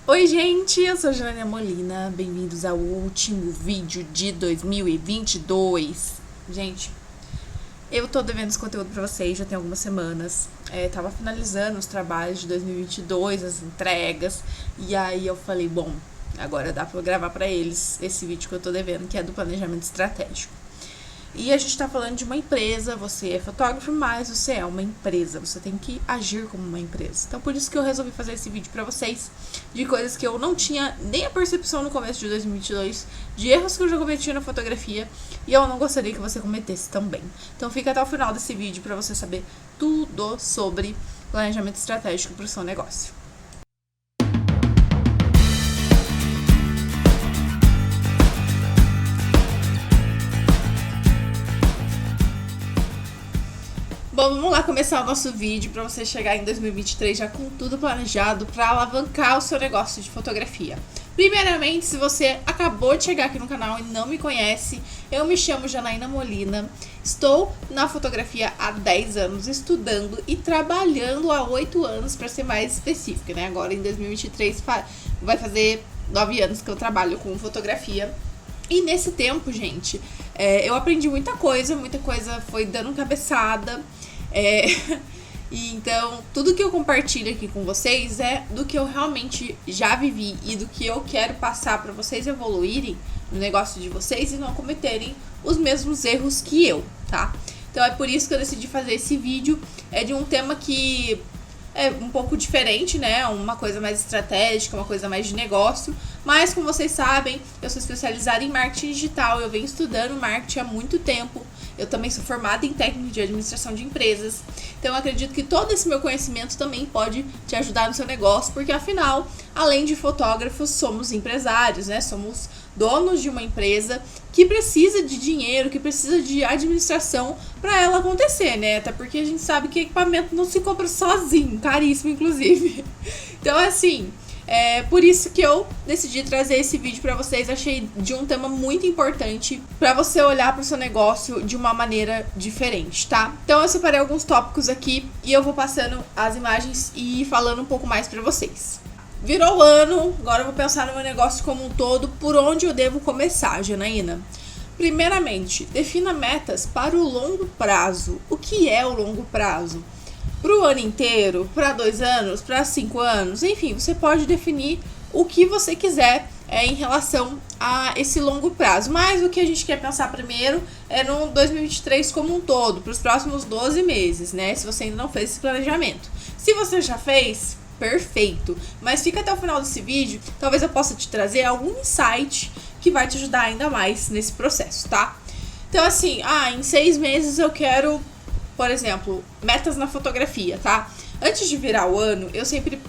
Oi gente, eu sou a Janaina Molina, bem-vindos ao último vídeo de 2022. Gente, eu tô devendo esse conteúdo pra vocês já tem algumas semanas. Tava finalizando os trabalhos de 2022, as entregas, e aí eu falei, bom, agora dá pra eu gravar pra eles esse vídeo que eu tô devendo, que é do planejamento estratégico. E a gente tá falando de uma empresa, você é fotógrafo, mas você é uma empresa, você tem que agir como uma empresa. Então por isso que eu resolvi fazer esse vídeo pra vocês, de coisas que eu não tinha nem a percepção no começo de 2022, de erros que eu já cometi na fotografia, e eu não gostaria que você cometesse também. Então fica até o final desse vídeo pra você saber tudo sobre planejamento estratégico pro seu negócio. Bom, vamos lá começar o nosso vídeo para você chegar em 2023 já com tudo planejado para alavancar o seu negócio de fotografia. Primeiramente, se você acabou de chegar aqui no canal e não me conhece, eu me chamo Janaina Molina, estou na fotografia há 10 anos, estudando e trabalhando há 8 anos, para ser mais específica, né? Agora em 2023 vai fazer 9 anos que eu trabalho com fotografia. E nesse tempo, gente, eu aprendi muita coisa foi dando cabeçada. E então, tudo que eu compartilho aqui com vocês é do que eu realmente já vivi e do que eu quero passar para vocês evoluírem no negócio de vocês e não cometerem os mesmos erros que eu, tá? Então é por isso que eu decidi fazer esse vídeo. É de um tema que é um pouco diferente, né? Uma coisa mais estratégica, uma coisa mais de negócio. Mas, como vocês sabem, eu sou especializada em marketing digital. Eu venho estudando marketing há muito tempo. Eu também sou formada em técnica de administração de empresas. Então, eu acredito que todo esse meu conhecimento também pode te ajudar no seu negócio. Porque, afinal, além de fotógrafos, somos empresários, né? Somos donos de uma empresa que precisa de dinheiro, que precisa de administração para ela acontecer, né? Até porque a gente sabe que equipamento não se compra sozinho, caríssimo inclusive. Então, assim, é por isso que eu decidi trazer esse vídeo para vocês. Achei de um tema muito importante para você olhar para o seu negócio de uma maneira diferente, tá? Então eu separei alguns tópicos aqui e eu vou passando as imagens e falando um pouco mais para vocês. Virou o ano, agora eu vou pensar no meu negócio como um todo, por onde eu devo começar, Janaína? Primeiramente, defina metas para o longo prazo. O que é o longo prazo? Para o ano inteiro? Para 2 anos? Para 5 anos? Enfim, você pode definir o que você quiser em relação a esse longo prazo. Mas o que a gente quer pensar primeiro é no 2023 como um todo, para os próximos 12 meses, né? Se você ainda não fez esse planejamento. Se você já fez, perfeito, mas fica até o final desse vídeo, talvez eu possa te trazer algum insight que vai te ajudar ainda mais nesse processo, tá? Então assim, em 6 meses eu quero, por exemplo, metas na fotografia, tá? Antes de virar o ano, eu sempre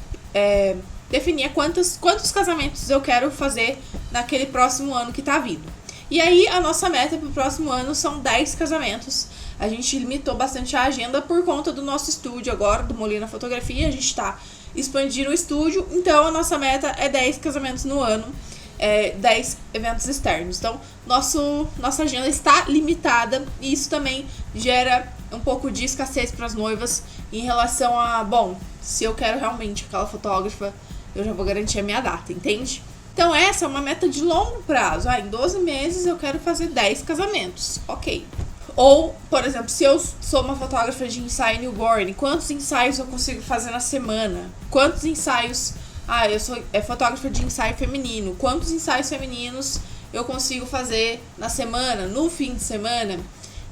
definia quantos casamentos eu quero fazer naquele próximo ano que tá vindo. E aí a nossa meta pro próximo ano são 10 casamentos. A gente limitou bastante a agenda por conta do nosso estúdio agora, do Molina Fotografia. A gente tá expandir o estúdio, então a nossa meta é 10 casamentos no ano, 10 eventos externos. Então, nossa agenda está limitada e isso também gera um pouco de escassez para as noivas em relação a, bom, se eu quero realmente aquela fotógrafa, eu já vou garantir a minha data, entende? Então, essa é uma meta de longo prazo. Em 12 meses eu quero fazer 10 casamentos, ok. Ou, por exemplo, se eu sou uma fotógrafa de ensaio newborn, quantos ensaios eu consigo fazer na semana? Quantos ensaios... eu sou fotógrafa de ensaio feminino. Quantos ensaios femininos eu consigo fazer na semana, no fim de semana?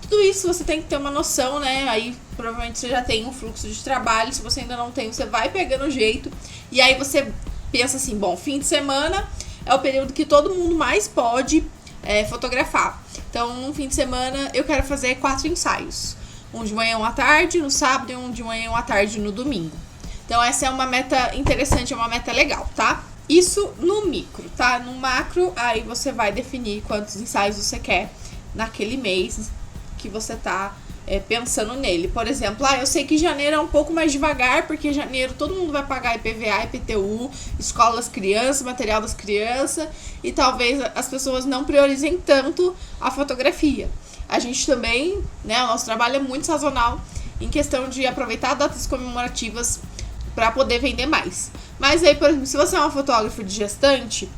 Tudo isso você tem que ter uma noção, né? Aí provavelmente você já tem um fluxo de trabalho. Se você ainda não tem, você vai pegando o jeito. E aí você pensa assim, bom, fim de semana é o período que todo mundo mais pode fotografar. Então, no fim de semana, eu quero fazer 4 ensaios. Um de manhã e um à tarde, no sábado, e um de manhã e um à tarde no domingo. Então, essa é uma meta interessante, é uma meta legal, tá? Isso no micro, tá? No macro, aí você vai definir quantos ensaios você quer naquele mês que você tá pensando nele. Por exemplo, eu sei que janeiro é um pouco mais devagar, porque janeiro todo mundo vai pagar IPVA, IPTU, escola das crianças, material das crianças, e talvez as pessoas não priorizem tanto a fotografia. A gente também, né, o nosso trabalho é muito sazonal em questão de aproveitar datas comemorativas para poder vender mais. Mas aí, por exemplo, se você é uma fotógrafa de gestante,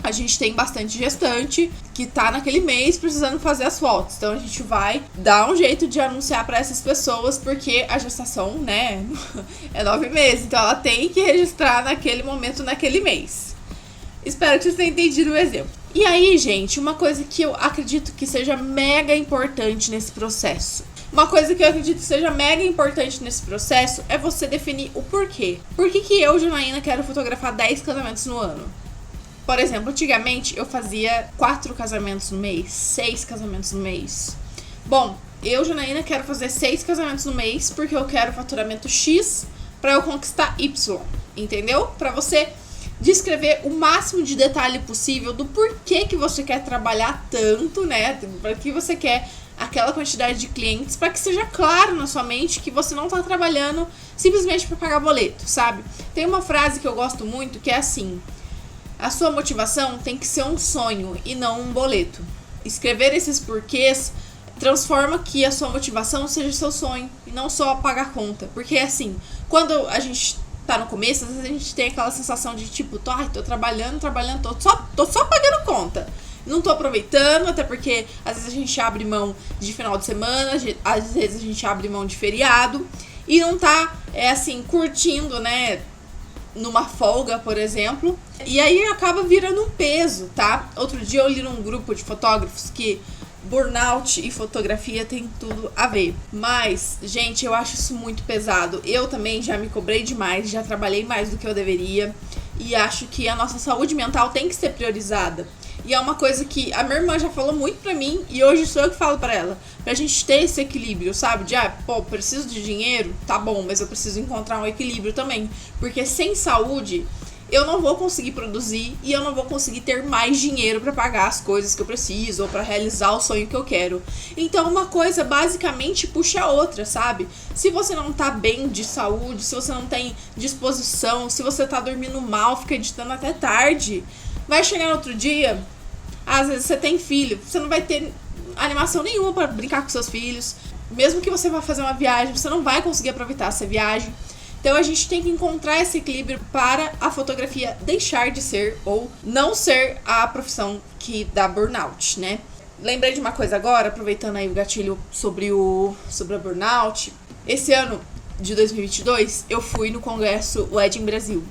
a gente tem bastante gestante que tá naquele mês precisando fazer as fotos. Então a gente vai dar um jeito de anunciar para essas pessoas, porque a gestação, né, é 9 meses. Então ela tem que registrar naquele momento, naquele mês. Espero que vocês tenham entendido o exemplo. E aí, gente, uma coisa que eu acredito que seja mega importante nesse processo. Uma coisa que eu acredito que seja mega importante nesse processo é você definir o porquê. Por que eu, Janaína, quero fotografar 10 casamentos no ano? Por exemplo, antigamente eu fazia 4 casamentos no mês, 6 casamentos no mês. Bom, eu, Janaína, quero fazer 6 casamentos no mês porque eu quero faturamento X para eu conquistar Y, entendeu? Para você descrever o máximo de detalhe possível do porquê que você quer trabalhar tanto, né? Para que você quer aquela quantidade de clientes, para que seja claro na sua mente que você não tá trabalhando simplesmente para pagar boleto, sabe? Tem uma frase que eu gosto muito que é assim: a sua motivação tem que ser um sonho e não um boleto. Escrever esses porquês transforma que a sua motivação seja seu sonho e não só pagar conta. Porque assim, quando a gente tá no começo, às vezes a gente tem aquela sensação de tipo, tô trabalhando, tô só pagando conta. Não tô aproveitando, até porque às vezes a gente abre mão de final de semana, às vezes a gente abre mão de feriado e não tá, curtindo, né, numa folga, por exemplo. E aí acaba virando um peso, tá? Outro dia eu li num grupo de fotógrafos que burnout e fotografia tem tudo a ver. Mas, gente, eu acho isso muito pesado. Eu também já me cobrei demais, já trabalhei mais do que eu deveria. E acho que a nossa saúde mental tem que ser priorizada. E é uma coisa que a minha irmã já falou muito pra mim, e hoje sou eu que falo pra ela. Pra gente ter esse equilíbrio, sabe? De, preciso de dinheiro? Tá bom, mas eu preciso encontrar um equilíbrio também. Porque sem saúde, eu não vou conseguir produzir e eu não vou conseguir ter mais dinheiro pra pagar as coisas que eu preciso ou pra realizar o sonho que eu quero. Então uma coisa basicamente puxa a outra, sabe? Se você não tá bem de saúde, se você não tem disposição, se você tá dormindo mal, fica editando até tarde, vai chegar no outro dia, às vezes você tem filho, você não vai ter animação nenhuma pra brincar com seus filhos. Mesmo que você vá fazer uma viagem, você não vai conseguir aproveitar essa viagem. Então a gente tem que encontrar esse equilíbrio para a fotografia deixar de ser ou não ser a profissão que dá burnout, né? Lembrei de uma coisa agora, aproveitando aí o gatilho sobre a burnout. Esse ano de 2022, eu fui no congresso Wedding Brasil.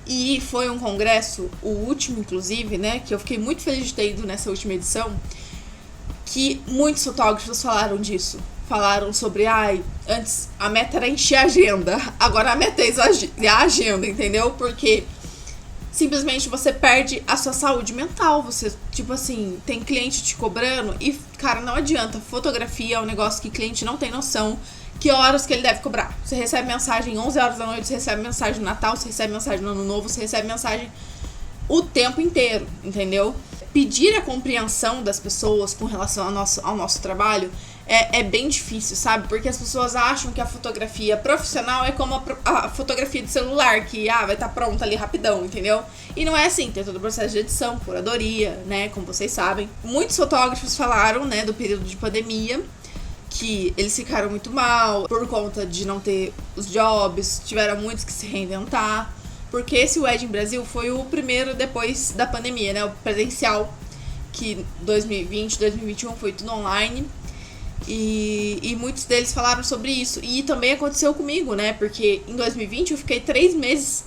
E foi um congresso, o último inclusive, né, que eu fiquei muito feliz de ter ido nessa última edição, que muitos fotógrafos falaram disso. Falaram sobre, antes a meta era encher a agenda, agora a meta é a agenda, entendeu? Porque simplesmente você perde a sua saúde mental. Você, tipo assim, tem cliente te cobrando e, cara, não adianta. Fotografia é um negócio que cliente não tem noção que horas que ele deve cobrar. Você recebe mensagem 11 horas da noite, você recebe mensagem no Natal, você recebe mensagem no Ano Novo, você recebe mensagem o tempo inteiro, entendeu? Pedir a compreensão das pessoas com relação ao nosso trabalho é bem difícil, sabe? Porque as pessoas acham que a fotografia profissional é como a fotografia de celular, que vai estar pronta ali rapidão, entendeu? E não é assim, tem todo o processo de edição, curadoria, né? Como vocês sabem. Muitos fotógrafos falaram, né, do período de pandemia, que eles ficaram muito mal por conta de não ter os jobs, tiveram muitos que se reinventar, porque esse Wedding Brasil foi o primeiro depois da pandemia, né, o presencial, que 2020, 2021 foi tudo online, e muitos deles falaram sobre isso, e também aconteceu comigo, né, porque em 2020 eu fiquei 3 meses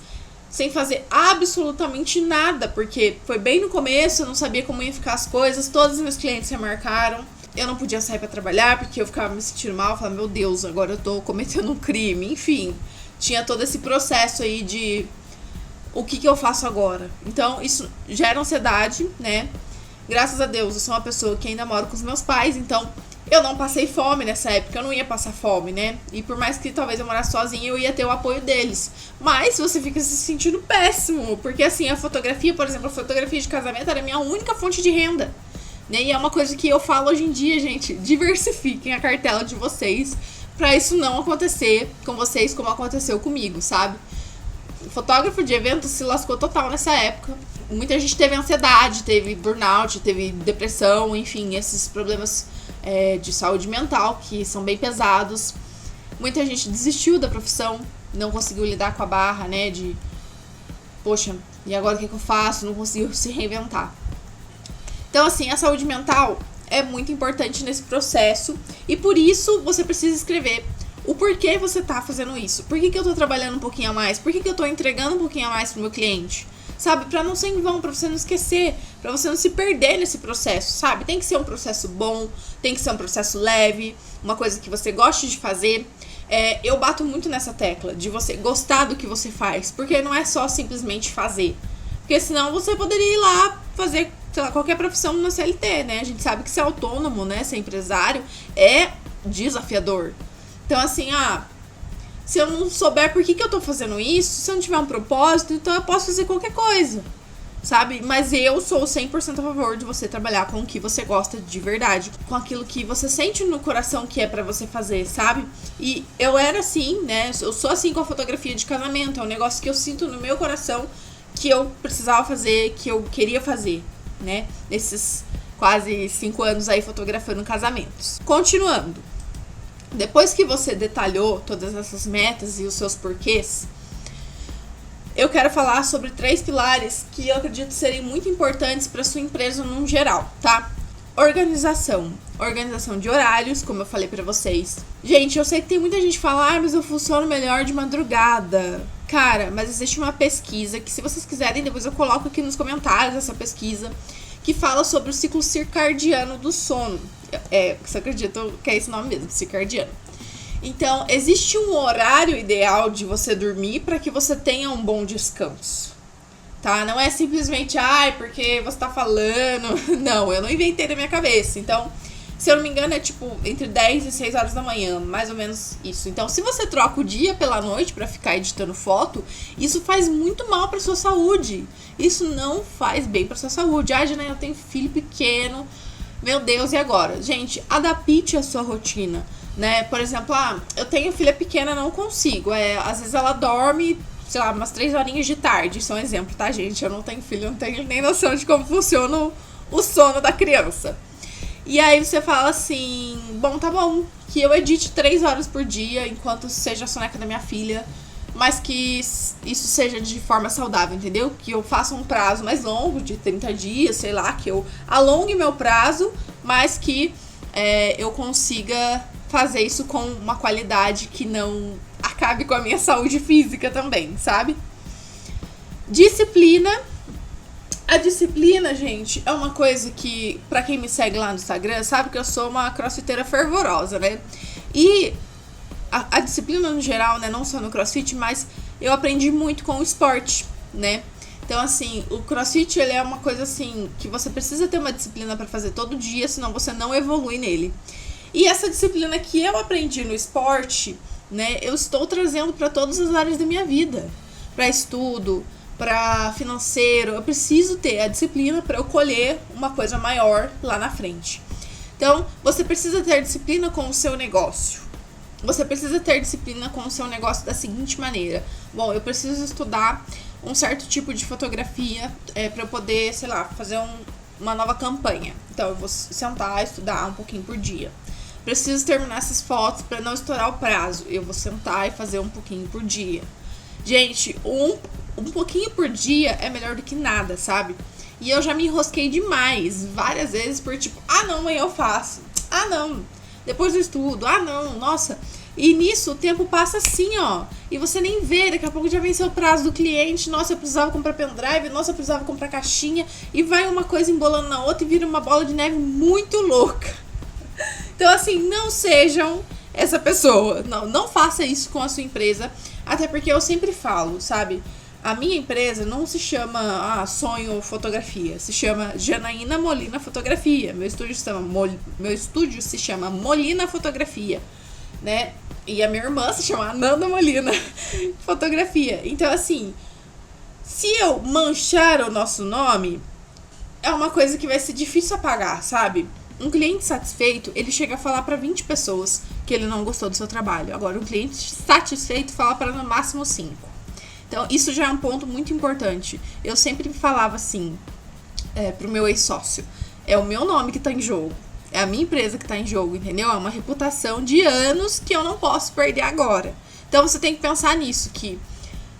sem fazer absolutamente nada, porque foi bem no começo, eu não sabia como ia ficar as coisas, todos os meus clientes remarcaram. Eu não podia sair pra trabalhar porque eu ficava me sentindo mal. Eu falava, meu Deus, agora eu tô cometendo um crime. Enfim, tinha todo esse processo aí de o que eu faço agora. Então, isso gera ansiedade, né? Graças a Deus, eu sou uma pessoa que ainda moro com os meus pais. Então, eu não passei fome nessa época. Eu não ia passar fome, né? E por mais que talvez eu morasse sozinha, eu ia ter o apoio deles. Mas você fica se sentindo péssimo. Porque assim, a fotografia, por exemplo, a fotografia de casamento era a minha única fonte de renda. E é uma coisa que eu falo hoje em dia, gente, diversifiquem a cartela de vocês pra isso não acontecer com vocês como aconteceu comigo, sabe? O fotógrafo de eventos se lascou total nessa época. Muita gente teve ansiedade, teve burnout, teve depressão, enfim, esses problemas de saúde mental que são bem pesados. Muita gente desistiu da profissão, não conseguiu lidar com a barra, né, de poxa, e agora o que eu faço? Não consigo se reinventar. Então, assim, a saúde mental é muito importante nesse processo e por isso você precisa escrever o porquê você tá fazendo isso. Por que eu tô trabalhando um pouquinho a mais? Por que eu tô entregando um pouquinho a mais pro meu cliente? Sabe? Pra não ser em vão, pra você não esquecer, pra você não se perder nesse processo, sabe? Tem que ser um processo bom, tem que ser um processo leve, uma coisa que você goste de fazer. Eu bato muito nessa tecla de você gostar do que você faz, porque não é só simplesmente fazer. Porque senão você poderia ir lá fazer, sei lá, qualquer profissão na CLT, né? A gente sabe que ser autônomo, né, ser empresário é desafiador. Então, assim, se eu não souber por que eu tô fazendo isso, se eu não tiver um propósito, então eu posso fazer qualquer coisa, sabe? Mas eu sou 100% a favor de você trabalhar com o que você gosta de verdade, com aquilo que você sente no coração que é pra você fazer, sabe? E eu era assim, né? Eu sou assim com a fotografia de casamento, é um negócio que eu sinto no meu coração que eu precisava fazer, que eu queria fazer, né? Nesses quase 5 anos aí fotografando casamentos. Continuando. Depois que você detalhou todas essas metas e os seus porquês, eu quero falar sobre 3 pilares que eu acredito serem muito importantes para sua empresa no geral, tá? Organização. Organização de horários, como eu falei pra vocês. Gente, eu sei que tem muita gente que fala, mas eu funciono melhor de madrugada. Cara, mas existe uma pesquisa que, se vocês quiserem, depois eu coloco aqui nos comentários essa pesquisa, que fala sobre o ciclo circadiano do sono. Você acredita que é esse nome mesmo, circadiano. Então, existe um horário ideal de você dormir para que você tenha um bom descanso, tá? Não é simplesmente, porque você tá falando. Não, eu não inventei na minha cabeça. Então, se eu não me engano, é tipo entre 10 e 6 horas da manhã, mais ou menos isso. Então, se você troca o dia pela noite pra ficar editando foto, isso faz muito mal pra sua saúde. Isso não faz bem pra sua saúde. Janaína, eu tenho filho pequeno. Meu Deus, e agora? Gente, adapte a sua rotina, né? Por exemplo, eu tenho filha pequena, não consigo. Às vezes ela dorme, sei lá, umas 3 horinhas de tarde. Isso é um exemplo, tá, gente? Eu não tenho filho, eu não tenho nem noção de como funciona o sono da criança. E aí você fala assim, bom, tá bom, que eu edite 3 horas por dia, enquanto seja a soneca da minha filha, mas que isso seja de forma saudável, entendeu? Que eu faça um prazo mais longo, de 30 dias, sei lá, que eu alongue meu prazo, mas que eu consiga fazer isso com uma qualidade que não acabe com a minha saúde física também, sabe? Disciplina. A disciplina, gente, é uma coisa que, pra quem me segue lá no Instagram, sabe que eu sou uma crossfiteira fervorosa, né? E a disciplina no geral, né, não só no crossfit, mas eu aprendi muito com o esporte, né? Então, assim, o crossfit, ele é uma coisa, assim, que você precisa ter uma disciplina pra fazer todo dia, senão você não evolui nele. E essa disciplina que eu aprendi no esporte, né, eu estou trazendo pra todas as áreas da minha vida. Pra estudo, pra financeiro, eu preciso ter a disciplina pra eu colher uma coisa maior lá na frente. Então, você precisa ter disciplina com o seu negócio. Você precisa ter disciplina com o seu negócio da seguinte maneira. Bom, eu preciso estudar um certo tipo de fotografia para eu poder, sei lá, fazer uma nova campanha. Então, eu vou sentar e estudar um pouquinho por dia. Preciso terminar essas fotos para não estourar o prazo. Eu vou sentar e fazer um pouquinho por dia. Gente, um pouquinho por dia é melhor do que nada, sabe? E eu já me enrosquei demais, várias vezes, por tipo, não, amanhã eu faço. Não, depois do estudo. Não, nossa. E nisso o tempo passa assim, ó. E você nem vê, daqui a pouco já venceu o prazo do cliente. Nossa, eu precisava comprar pendrive. Nossa, eu precisava comprar caixinha. E vai uma coisa embolando na outra e vira uma bola de neve muito louca. Então, assim, não sejam essa pessoa. Não faça isso com a sua empresa. Até porque eu sempre falo, sabe? A minha empresa não se chama Sonho Fotografia, se chama Janaína Molina Fotografia. Meu estúdio se chama Molina Fotografia, né? E a minha irmã se chama Ananda Molina Fotografia. Então, assim, se eu manchar o nosso nome, é uma coisa que vai ser difícil apagar, sabe? Um cliente satisfeito, ele chega a falar para 20 pessoas que ele não gostou do seu trabalho. Agora, um cliente satisfeito fala para no máximo 5. Então, isso já é um ponto muito importante. Eu sempre falava assim, pro meu ex-sócio, é o meu nome que tá em jogo, é a minha empresa que tá em jogo, entendeu? É uma reputação de anos que eu não posso perder agora. Então, você tem que pensar nisso, que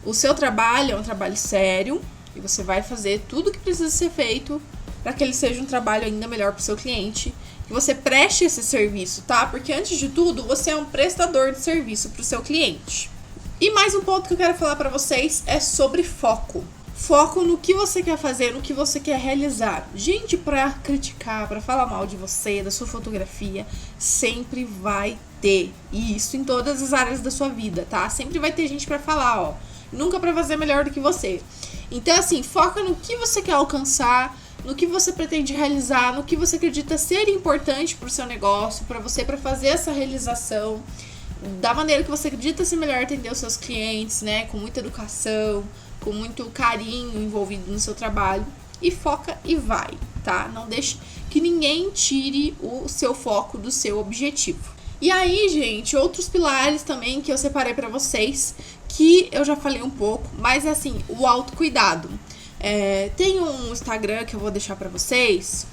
O seu trabalho é um trabalho sério e você vai fazer tudo o que precisa ser feito para que ele seja um trabalho ainda melhor para o seu cliente, que você preste esse serviço, tá? Porque antes de tudo, você é um prestador de serviço para o seu cliente. E mais um ponto que eu quero falar para vocês é sobre foco. Foco no que você quer fazer, no que você quer realizar. Gente, pra criticar, pra falar mal de você, da sua fotografia, sempre vai ter. E isso em todas as áreas da sua vida, tá? Sempre vai ter gente pra falar, ó. Nunca pra fazer melhor do que você. Então, assim, foca no que você quer alcançar, no que você pretende realizar, no que você acredita ser importante pro seu negócio, pra você, pra fazer essa realização. Da maneira que você acredita ser melhor atender os seus clientes, né? Com muita educação, com muito carinho envolvido no seu trabalho, e foca e vai, tá? Não deixe que ninguém tire o seu foco do seu objetivo. E aí, gente, outros pilares também que eu separei pra vocês, que eu já falei um pouco, mas assim, o autocuidado. Tem um Instagram que eu vou deixar pra vocês,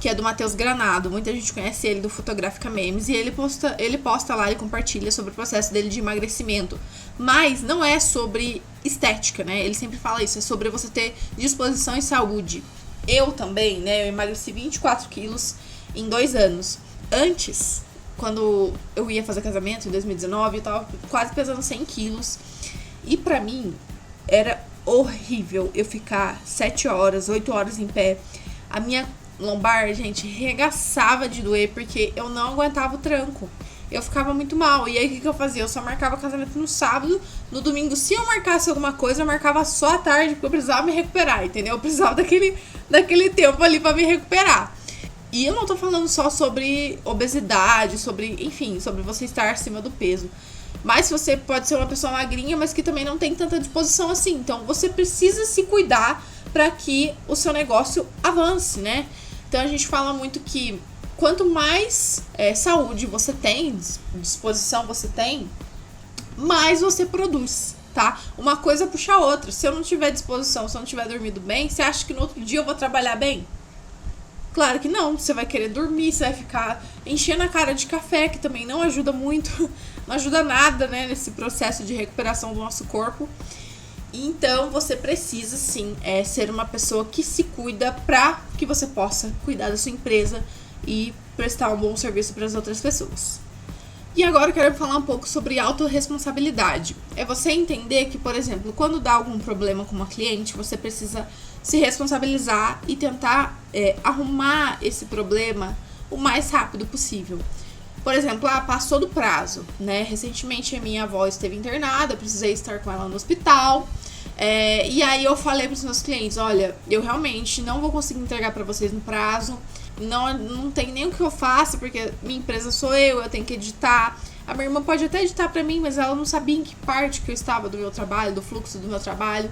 que é do Matheus Granado. Muita gente conhece ele do Fotográfica Memes, e ele posta lá e compartilha sobre o processo dele de emagrecimento. Mas não é sobre estética, né? Ele sempre fala isso, é sobre você ter disposição e saúde. Eu também, né? Eu emagreci 24 quilos em 2 anos. Antes, quando eu ia fazer casamento, em 2019, eu tava quase pesando 100 quilos. E pra mim, era horrível eu ficar 7 horas, 8 horas em pé. A minha lombar, gente, regaçava de doer, porque eu não aguentava o tranco. Eu ficava muito mal. E aí, o que eu fazia? Eu só marcava casamento no sábado. No domingo, se eu marcasse alguma coisa, eu marcava só à tarde, porque eu precisava me recuperar, entendeu? Eu precisava daquele tempo ali pra me recuperar. E eu não tô falando só sobre obesidade, sobre você estar acima do peso. Mas você pode ser uma pessoa magrinha, mas que também não tem tanta disposição assim. Então, você precisa se cuidar para que o seu negócio avance, né? Então, a gente fala muito que quanto mais saúde você tem, disposição você tem, mais você produz, tá? Uma coisa puxa a outra. Se eu não tiver disposição, se eu não tiver dormido bem, você acha que no outro dia eu vou trabalhar bem? Claro que não. Você vai querer dormir, você vai ficar enchendo a cara de café, que também não ajuda muito, não ajuda nada, né, nesse processo de recuperação do nosso corpo. Então, você precisa, sim, ser uma pessoa que se cuida para que você possa cuidar da sua empresa e prestar um bom serviço para as outras pessoas. E agora eu quero falar um pouco sobre autorresponsabilidade. É você entender que, por exemplo, quando dá algum problema com uma cliente, você precisa se responsabilizar e tentar arrumar esse problema o mais rápido possível. Por exemplo, passou do prazo, né? Recentemente a minha avó esteve internada, eu precisei estar com ela no hospital. E aí eu falei para os meus clientes, olha, eu realmente não vou conseguir entregar para vocês no prazo. Não tem nem o que eu faça, porque minha empresa sou eu tenho que editar. A minha irmã pode até editar pra mim, mas ela não sabia em que parte que eu estava do meu trabalho, do fluxo do meu trabalho.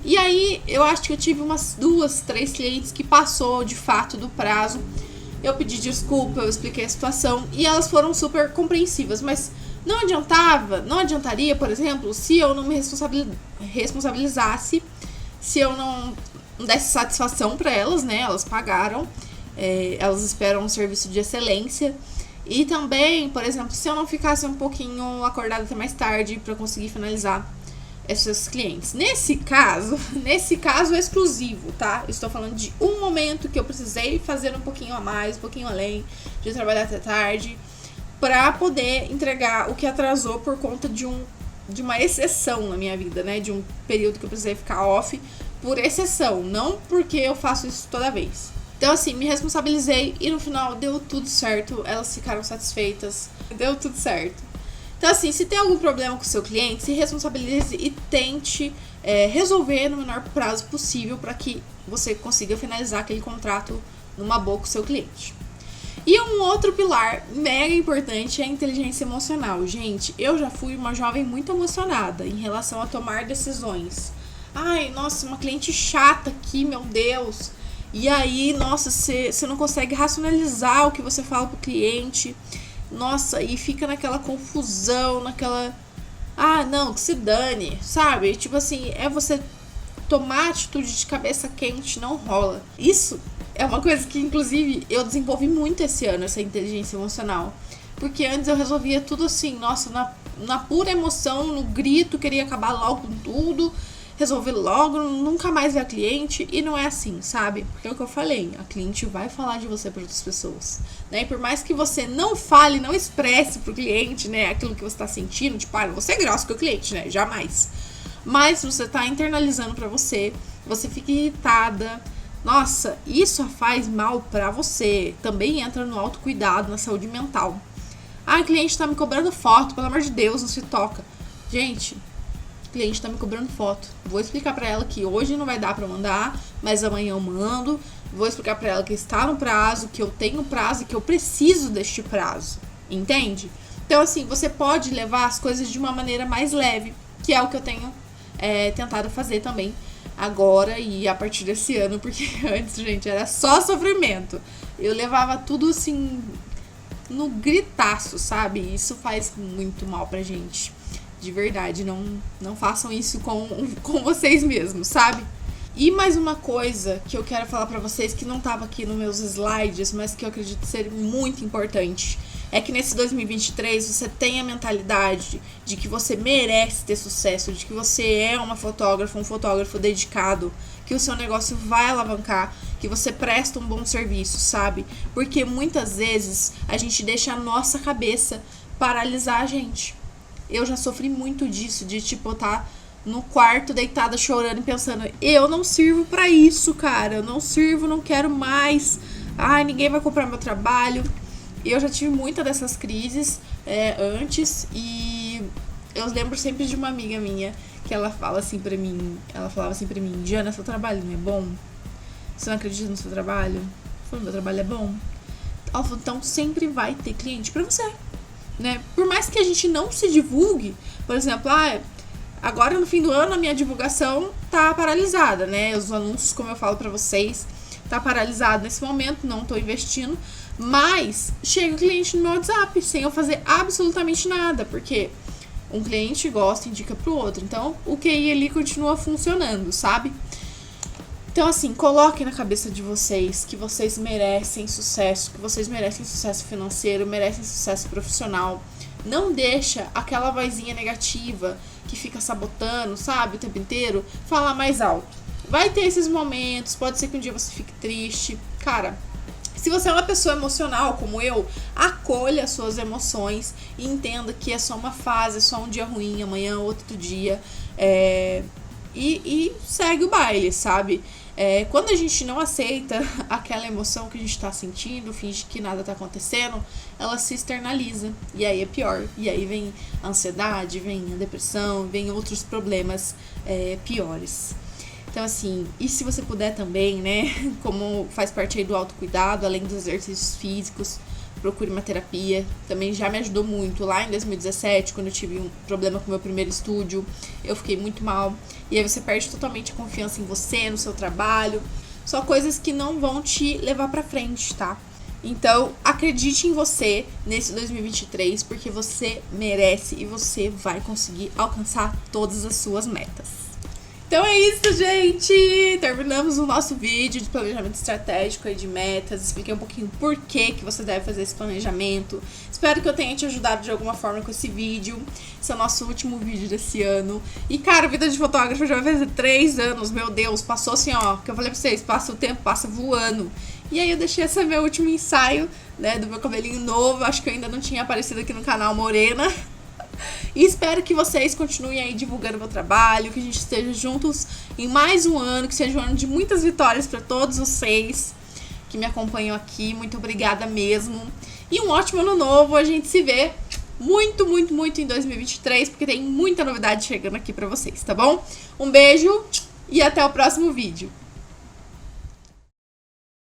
E aí, eu acho que eu tive umas 2, 3 clientes que passou, de fato, do prazo. Eu pedi desculpa, eu expliquei a situação, e elas foram super compreensivas, mas não adiantaria, por exemplo, se eu não me responsabilizasse, se eu não desse satisfação pra elas, né, elas pagaram. Elas esperam um serviço de excelência. E também, por exemplo, se eu não ficasse um pouquinho acordada até mais tarde para conseguir finalizar esses clientes. Nesse caso é exclusivo, tá? Eu estou falando de um momento que eu precisei fazer um pouquinho a mais, um pouquinho além, de trabalhar até tarde, para poder entregar o que atrasou por conta de uma exceção na minha vida, né? De um período que eu precisei ficar off por exceção, não porque eu faço isso toda vez. Então, assim, me responsabilizei e no final deu tudo certo, elas ficaram satisfeitas, deu tudo certo. Então, assim, se tem algum problema com o seu cliente, se responsabilize e tente resolver no menor prazo possível para que você consiga finalizar aquele contrato numa boa com o seu cliente. E um outro pilar mega importante é a inteligência emocional. Gente, eu já fui uma jovem muito emocionada em relação a tomar decisões. Ai, nossa, uma cliente chata aqui, meu Deus. E aí, nossa, você não consegue racionalizar o que você fala pro cliente. Nossa, e fica naquela confusão, naquela... não, que se dane, sabe? Tipo assim, você tomar atitude de cabeça quente, não rola. Isso é uma coisa que, inclusive, eu desenvolvi muito esse ano, essa inteligência emocional. Porque antes eu resolvia tudo assim, nossa, na pura emoção, no grito, queria acabar logo com tudo, resolver logo, nunca mais ver a cliente. E não é assim, sabe? Porque é o que eu falei, a cliente vai falar de você para outras pessoas, né? E por mais que você não fale, não expresse pro cliente, né, aquilo que você tá sentindo, tipo, não vou ser grosso com o cliente, né? Jamais. Mas você tá internalizando pra você, você fica irritada. Nossa, isso faz mal pra você. Também entra no autocuidado, na saúde mental. A cliente tá me cobrando foto, pelo amor de Deus, não se toca. Gente, o cliente tá me cobrando foto. Vou explicar pra ela que hoje não vai dar pra mandar, mas amanhã eu mando. Vou explicar pra ela que está no prazo, que eu tenho prazo e que eu preciso deste prazo. Entende? Então, assim, você pode levar as coisas de uma maneira mais leve, que é o que eu tenho tentado fazer também agora e a partir desse ano, porque antes, gente, era só sofrimento. Eu levava tudo assim no gritaço, sabe? Isso faz muito mal pra gente. De verdade, não façam isso com vocês mesmos, sabe? E mais uma coisa que eu quero falar pra vocês, que não tava aqui nos meus slides, mas que eu acredito ser muito importante, é que nesse 2023 você tem a mentalidade de que você merece ter sucesso, de que você é uma fotógrafa, um fotógrafo dedicado, que o seu negócio vai alavancar, que você presta um bom serviço, sabe? Porque muitas vezes a gente deixa a nossa cabeça paralisar a gente. Eu já sofri muito disso, de tipo, tá no quarto deitada chorando e pensando, eu não sirvo pra isso, cara, eu não sirvo, não quero mais, ai, ninguém vai comprar meu trabalho. E eu já tive muitas dessas crises antes, e eu lembro sempre de uma amiga minha que ela falava assim pra mim, Diana, seu trabalho não é bom? Você não acredita no seu trabalho? Eu falei, meu trabalho é bom? Ela falou, então sempre vai ter cliente pra você, né? Por mais que a gente não se divulgue, por exemplo, agora no fim do ano a minha divulgação tá paralisada, né? Os anúncios, como eu falo pra vocês, tá paralisado nesse momento, não tô investindo, mas chega o cliente no meu WhatsApp sem eu fazer absolutamente nada, porque um cliente gosta, indica pro outro, então o QI ali continua funcionando, sabe? Então, assim, coloquem na cabeça de vocês que vocês merecem sucesso, que vocês merecem sucesso financeiro, merecem sucesso profissional. Não deixa aquela vozinha negativa que fica sabotando, sabe, o tempo inteiro, falar mais alto. Vai ter esses momentos, pode ser que um dia você fique triste. Cara, se você é uma pessoa emocional como eu, acolha as suas emoções e entenda que é só uma fase, é só um dia ruim, amanhã outro dia. E segue o baile, sabe? Quando a gente não aceita aquela emoção que a gente tá sentindo, finge que nada tá acontecendo, ela se externaliza. E aí é pior. E aí vem a ansiedade, vem a depressão, vem outros problemas piores. Então, assim, e se você puder também, né, como faz parte aí do autocuidado, além dos exercícios físicos, procure uma terapia. Também já me ajudou muito. Lá em 2017, quando eu tive um problema com o meu primeiro estúdio, eu fiquei muito mal. E aí você perde totalmente a confiança em você, no seu trabalho. Só coisas que não vão te levar pra frente, tá? Então, acredite em você nesse 2023, porque você merece e você vai conseguir alcançar todas as suas metas. Então é isso, gente! Terminamos o nosso vídeo de planejamento estratégico e de metas. Expliquei um pouquinho por que você deve fazer esse planejamento. Espero que eu tenha te ajudado de alguma forma com esse vídeo. Esse é o nosso último vídeo desse ano. E, cara, vida de fotógrafo já vai fazer 3 anos. Meu Deus, passou assim, ó. Que eu falei pra vocês, passa o tempo, passa voando. E aí eu deixei esse meu último ensaio, né, do meu cabelinho novo. Acho que eu ainda não tinha aparecido aqui no canal Morena. E espero que vocês continuem aí divulgando meu trabalho, que a gente esteja juntos em mais um ano, que seja um ano de muitas vitórias para todos vocês que me acompanham aqui. Muito obrigada mesmo. E um ótimo ano novo. A gente se vê muito, muito, muito em 2023, porque tem muita novidade chegando aqui para vocês, tá bom? Um beijo e até o próximo vídeo.